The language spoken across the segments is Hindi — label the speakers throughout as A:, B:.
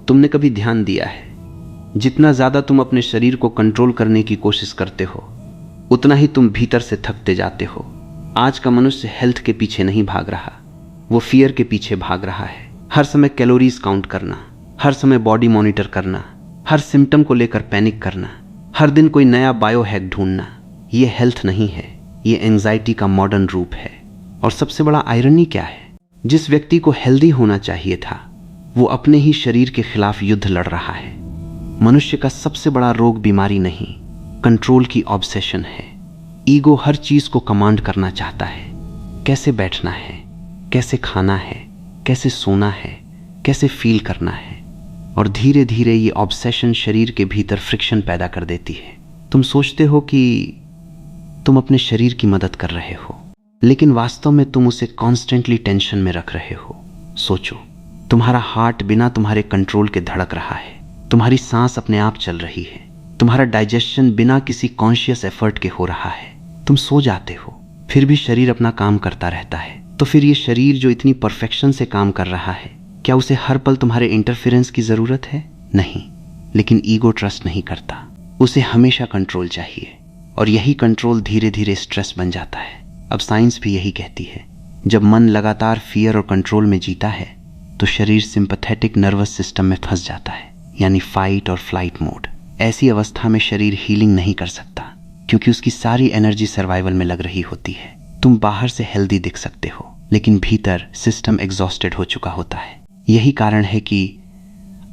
A: तुमने कभी ध्यान दिया है, जितना ज़्यादा तुम अपने शरीर को कंट्रोल करने की कोशिश करते हो, उतना ही तुम भीतर से थकते जाते हो। आज का मनुष्य हेल्थ के पीछे नहीं भाग रहा, वो फियर के पीछे भाग रहा है। हर समय कैलोरीज काउंट करना, हर समय बॉडी मॉनिटर करना, हर सिम्टम को लेकर पैनिक करना, हर दिन कोई नया बायो हैक ढूंढना। ये हेल्थ नहीं है, ये एंजाइटी का मॉडर्न रूप है। और सबसे बड़ा आयरनी क्या है, जिस व्यक्ति को हेल्दी होना चाहिए था, वो अपने ही शरीर के खिलाफ युद्ध लड़ रहा है। मनुष्य का सबसे बड़ा रोग बीमारी नहीं, कंट्रोल की ऑब्सेशन है। ईगो हर चीज को कमांड करना चाहता है। कैसे बैठना है, कैसे खाना है, कैसे सोना है, कैसे फील करना है। और धीरे धीरे ये ऑब्सेशन शरीर के भीतर फ्रिक्शन पैदा कर देती है। तुम सोचते हो कि तुम अपने शरीर की मदद कर रहे हो, लेकिन वास्तव में तुम उसे कॉन्स्टेंटली टेंशन में रख रहे हो। सोचो, तुम्हारा हार्ट बिना तुम्हारे कंट्रोल के धड़क रहा है, तुम्हारी सांस अपने आप चल रही है, तुम्हारा डाइजेशन बिना किसी कॉन्शियस एफर्ट के हो रहा है। तुम सो जाते हो, फिर भी शरीर अपना काम करता रहता है। तो फिर ये शरीर जो इतनी परफेक्शन से काम कर रहा है, क्या उसे हर पल तुम्हारे इंटरफेरेंस की जरूरत है? नहीं। लेकिन ईगो ट्रस्ट नहीं करता, उसे हमेशा कंट्रोल चाहिए, और यही कंट्रोल धीरे धीरे स्ट्रेस बन जाता है। अब साइंस भी यही कहती है, जब मन लगातार फियर और कंट्रोल में जीता है तो शरीर सिंपैथेटिक नर्वस सिस्टम में फंस जाता है, यानी फाइट और फ्लाइट मोड। ऐसी अवस्था में शरीर हीलिंग नहीं कर सकता, क्योंकि उसकी सारी एनर्जी सर्वाइवल में लग रही होती है। तुम बाहर से हेल्दी दिख सकते हो, लेकिन भीतर सिस्टम एग्जॉस्टेड हो चुका होता है। यही कारण है कि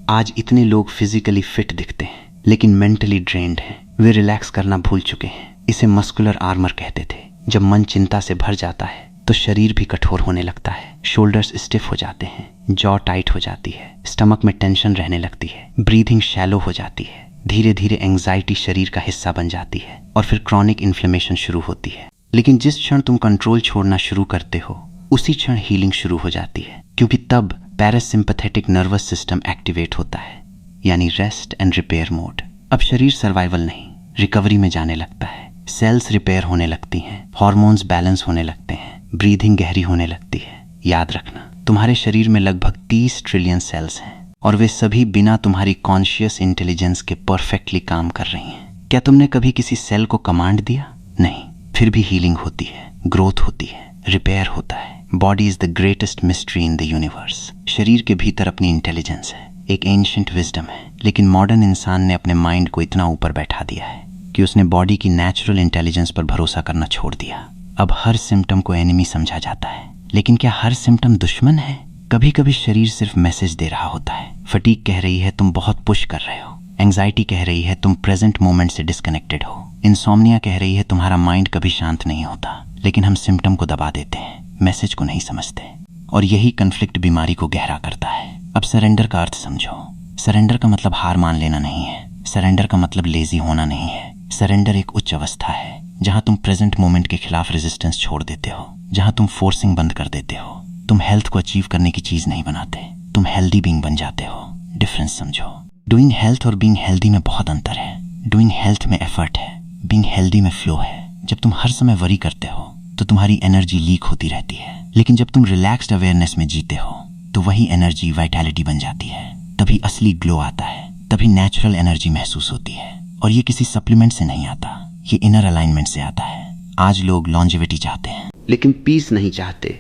A: आज इतने लोग फिजिकली फिट दिखते हैं, लेकिन मेंटली ड्रेन्ड हैं। वे रिलैक्स करना भूल चुके हैं। इसे मस्कुलर आर्मर कहते थे। जब मन चिंता से भर जाता है तो शरीर भी कठोर होने लगता है। शोल्डर्स स्टिफ हो जाते हैं, जॉ टाइट हो जाती है, स्टमक में टेंशन रहने लगती है, ब्रीथिंग शैलो हो जाती है। धीरे धीरे एंजाइटी शरीर का हिस्सा बन जाती है, और फिर क्रॉनिक इन्फ्लेमेशन शुरू होती है। लेकिन जिस क्षण तुम कंट्रोल छोड़ना शुरू करते हो, उसी क्षण हीलिंग शुरू हो जाती है, क्योंकि तब पैरासिम्पैथेटिक नर्वस सिस्टम एक्टिवेट होता है, यानी रेस्ट एंड रिपेयर मोड। अब शरीर सर्वाइवल नहीं, रिकवरी में जाने लगता है। सेल्स रिपेयर होने लगती हैं, हार्मोन्स बैलेंस होने लगते हैं, ब्रीथिंग गहरी होने लगती है। याद रखना, तुम्हारे शरीर में लगभग 30 ट्रिलियन सेल्स हैं, और वे सभी बिना तुम्हारी कॉन्शियस इंटेलिजेंस के परफेक्टली काम कर रही हैं। क्या तुमने कभी किसी सेल को कमांड दिया? नहीं। फिर भी हीलिंग होती है, ग्रोथ होती है, रिपेयर होता है। Body is the greatest mystery in the universe. शरीर के भीतर अपनी इंटेलिजेंस है, एक एंशिएंट विजडम है। लेकिन मॉडर्न इंसान ने अपने माइंड को इतना ऊपर बैठा दिया है कि उसने बॉडी की नेचुरल इंटेलिजेंस पर भरोसा करना छोड़ दिया। अब हर सिम्टम को एनिमी समझा जाता है। लेकिन क्या हर सिम्टम दुश्मन है? कभी कभी शरीर सिर्फ मैसेज दे रहा होता है। फटीग कह रही है तुम बहुत पुश कर रहे हो। एंजाइटी कह रही है तुम प्रेजेंट मोमेंट से डिस्कनेक्टेड हो। इंसोम्निया कह रही है तुम्हारा माइंड कभी शांत नहीं होता। लेकिन हम सिम्टम को दबा देते हैं, मैसेज को नहीं समझते, और यही कन्फ्लिक्ट बीमारी को गहरा करता है। अब सरेंडर का अर्थ समझो। सरेंडर का मतलब हार मान लेना नहीं है। सरेंडर का मतलब लेजी होना नहीं है। सरेंडर एक उच्च अवस्था है जहां तुम प्रेजेंट मोमेंट के खिलाफ रेजिस्टेंस छोड़ देते हो, जहां तुम फोर्सिंग बंद कर देते हो। तुम हेल्थ को अचीव करने की चीज नहीं बनाते, तुम हेल्दी बीइंग बन जाते हो। डिफरेंस समझो। डूइंग हेल्थ और बीइंग हेल्दी में बहुत अंतर है। डूइंग हेल्थ में एफर्ट है, बीइंग हेल्दी में फ्लो है। जब तुम हर समय वरी करते हो तो तुम्हारी एनर्जी लीक होती रहती है, लेकिन जब तुम रिलैक्स्ड अवेयरनेस में जीते हो तो वही एनर्जी वाइटैलिटी बन जाती है। तभी असली ग्लो आता है, तभी नेचुरल एनर्जी महसूस होती है। और ये किसी सप्लीमेंट से नहीं आता, ये इनर अलाइनमेंट से आता है। आज लोग लॉन्जेविटी चाहते हैं, लेकिन पीस नहीं चाहते।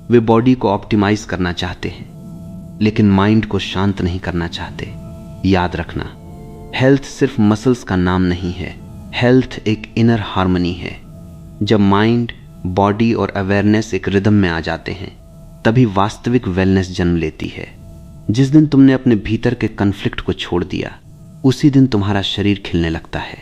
A: वे बॉडी को ऑप्टिमाइज करना चाहते हैं, लेकिन माइंड को शांत नहीं करना चाहते। याद रखना, हेल्थ सिर्फ मसल्स का नाम नहीं है। हेल्थ एक इनर हार्मनी है। जब माइंड, बॉडी और अवेयरनेस एक रिदम में आ जाते हैं, तभी वास्तविक वेलनेस जन्म लेती है। जिस दिन तुमने अपने भीतर के कन्फ्लिक्ट को छोड़ दिया, उसी दिन तुम्हारा शरीर खिलने लगता है।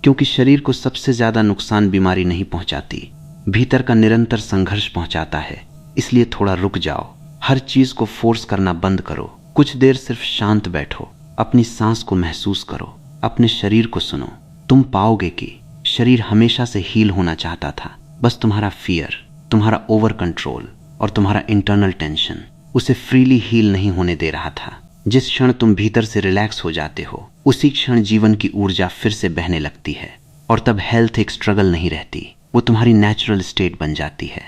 A: क्योंकि शरीर को सबसे ज्यादा नुकसान बीमारी नहीं पहुंचाती, भीतर का निरंतर संघर्ष पहुंचाता है। इसलिए थोड़ा रुक जाओ, हर चीज को फोर्स करना बंद करो। कुछ देर सिर्फ शांत बैठो, अपनी सांस को महसूस करो, अपने शरीर को सुनो। तुम पाओगे कि शरीर हमेशा से हील होना चाहता था, बस तुम्हारा फियर, तुम्हारा ओवर कंट्रोल और तुम्हारा इंटरनल टेंशन उसे फ्रीली हील नहीं होने दे रहा था। जिस क्षण तुम भीतर से रिलैक्स हो जाते हो, उसी क्षण जीवन की ऊर्जा फिर से बहने लगती है, और तब हेल्थ एक स्ट्रगल नहीं रहती, वो तुम्हारी नेचुरल स्टेट बन जाती है।